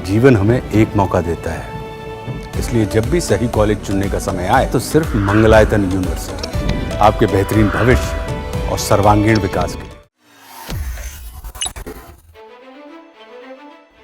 जीवन हमें एक मौका देता है, इसलिए जब भी सही कॉलेज चुनने का समय आए तो सिर्फ मंगलायतन यूनिवर्सिटी आपके बेहतरीन भविष्य और सर्वांगीण विकास के लिए।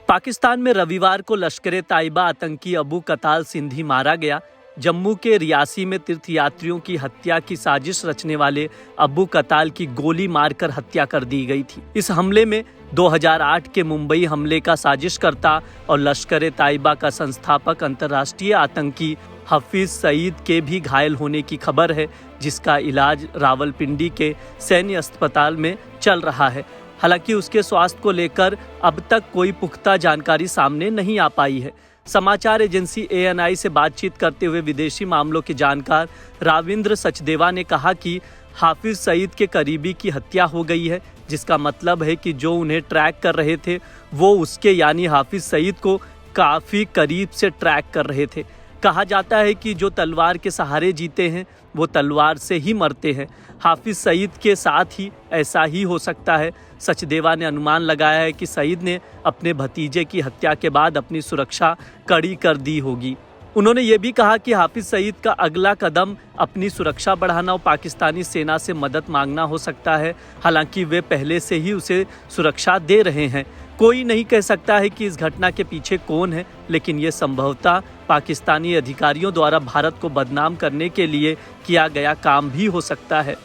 पाकिस्तान में रविवार को लश्कर ताइबा आतंकी अबू कताल सिंधी मारा गया। जम्मू के रियासी में तीर्थयात्रियों की हत्या की साजिश रचने वाले अबू कताल की गोली मारकर हत्या कर दी गई थी। इस हमले में 2008 के मुंबई हमले का साजिशकर्ता और लश्कर ताइबा का संस्थापक अंतर्राष्ट्रीय आतंकी हफीज सईद के भी घायल होने की खबर है, जिसका इलाज रावलपिंडी के सैन्य अस्पताल में चल रहा है। हालांकि उसके स्वास्थ्य को लेकर अब तक कोई पुख्ता जानकारी सामने नहीं आ पाई है। समाचार एजेंसी ANI से बातचीत करते हुए विदेशी मामलों के जानकार राविंद्र सचदेवा ने कहा कि हाफिज सईद के करीबी की हत्या हो गई है, जिसका मतलब है कि जो उन्हें ट्रैक कर रहे थे वो उसके यानी हाफिज सईद को काफ़ी करीब से ट्रैक कर रहे थे। कहा जाता है कि जो तलवार के सहारे जीते हैं वो तलवार से ही मरते हैं। हाफिज सईद के साथ ही ऐसा ही हो सकता है। सचदेवा ने अनुमान लगाया है कि सईद ने अपने भतीजे की हत्या के बाद अपनी सुरक्षा कड़ी कर दी होगी। उन्होंने ये भी कहा कि हाफिज सईद का अगला कदम अपनी सुरक्षा बढ़ाना और पाकिस्तानी सेना से मदद मांगना हो सकता है। हालांकि वे पहले से ही उसे सुरक्षा दे रहे हैं। कोई नहीं कह सकता है कि इस घटना के पीछे कौन है, लेकिन ये संभवतः पाकिस्तानी अधिकारियों द्वारा भारत को बदनाम करने के लिए किया गया काम भी हो सकता है।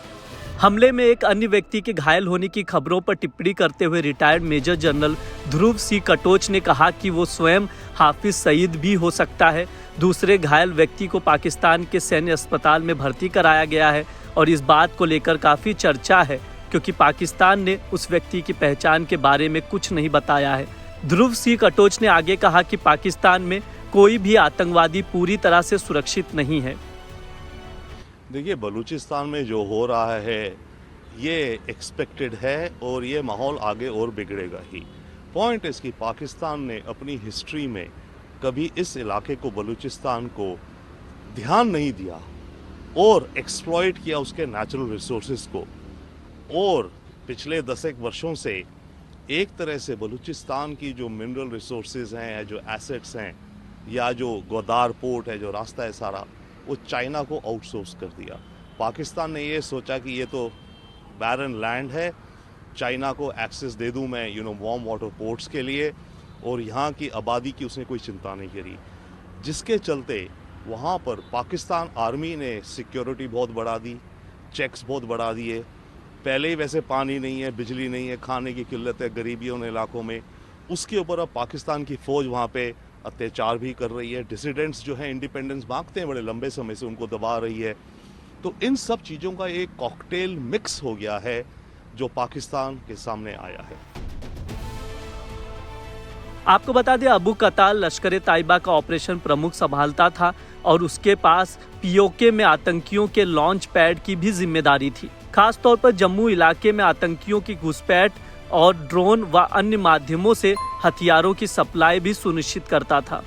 हमले में एक अन्य व्यक्ति के घायल होने की खबरों पर टिप्पणी करते हुए रिटायर्ड मेजर जनरल ध्रुव सी कटोच ने कहा कि वो स्वयं हाफिज सईद भी हो सकता है। दूसरे घायल व्यक्ति को पाकिस्तान के सैन्य अस्पताल में भर्ती कराया गया है और इस बात को लेकर काफ़ी चर्चा है, क्योंकि पाकिस्तान ने उस व्यक्ति की पहचान के बारे में कुछ नहीं बताया है। ध्रुव सी कटोच ने आगे कहा कि पाकिस्तान में कोई भी आतंकवादी पूरी तरह से सुरक्षित नहीं है। देखिए, बलूचिस्तान में जो हो रहा है ये एक्सपेक्टेड है और ये माहौल आगे और बिगड़ेगा ही। पॉइंट इसकी पाकिस्तान ने अपनी हिस्ट्री में कभी इस इलाके को, बलूचिस्तान को ध्यान नहीं दिया और एक्सप्लॉइट किया उसके नेचुरल रिसोर्सेज को। और पिछले 10 वर्षों से एक तरह से बलूचिस्तान की जो मिनरल रिसोर्सेज हैं, जो एसेट्स हैं, या जो गोदार पोर्ट है, जो रास्ता है सारा, वो चाइना को आउटसोर्स कर दिया। पाकिस्तान ने ये सोचा कि ये तो बैरन लैंड है, चाइना को एक्सेस दे दूं मैं वार्म वाटर पोर्ट्स के लिए, और यहाँ की आबादी की उसने कोई चिंता नहीं करी, जिसके चलते वहाँ पर पाकिस्तान आर्मी ने सिक्योरिटी बहुत बढ़ा दी, चेक्स बहुत बढ़ा दिए। पहले ही वैसे पानी नहीं है, बिजली नहीं है, खाने की किल्लत है गरीबियों ने इलाकों में, उसके ऊपर अब पाकिस्तान की फ़ौज वहाँ पे अत्याचार भी कर रही है। डिसिडेंट्स जो हैं, इंडिपेंडेंस मांगते हैं बड़े लंबे समय से, उनको दबा रही है। तो इन सब चीज़ों का एक कॉकटेल मिक्स हो गया है जो पाकिस्तान के सामने आया है। आपको बता दें, अबू कताल लश्कर ताइबा का ऑपरेशन प्रमुख संभालता था और उसके पास POK में आतंकियों के लॉन्च पैड की भी जिम्मेदारी थी। खास तौर पर जम्मू इलाके में आतंकियों की घुसपैठ और ड्रोन व अन्य माध्यमों से हथियारों की सप्लाई भी सुनिश्चित करता था।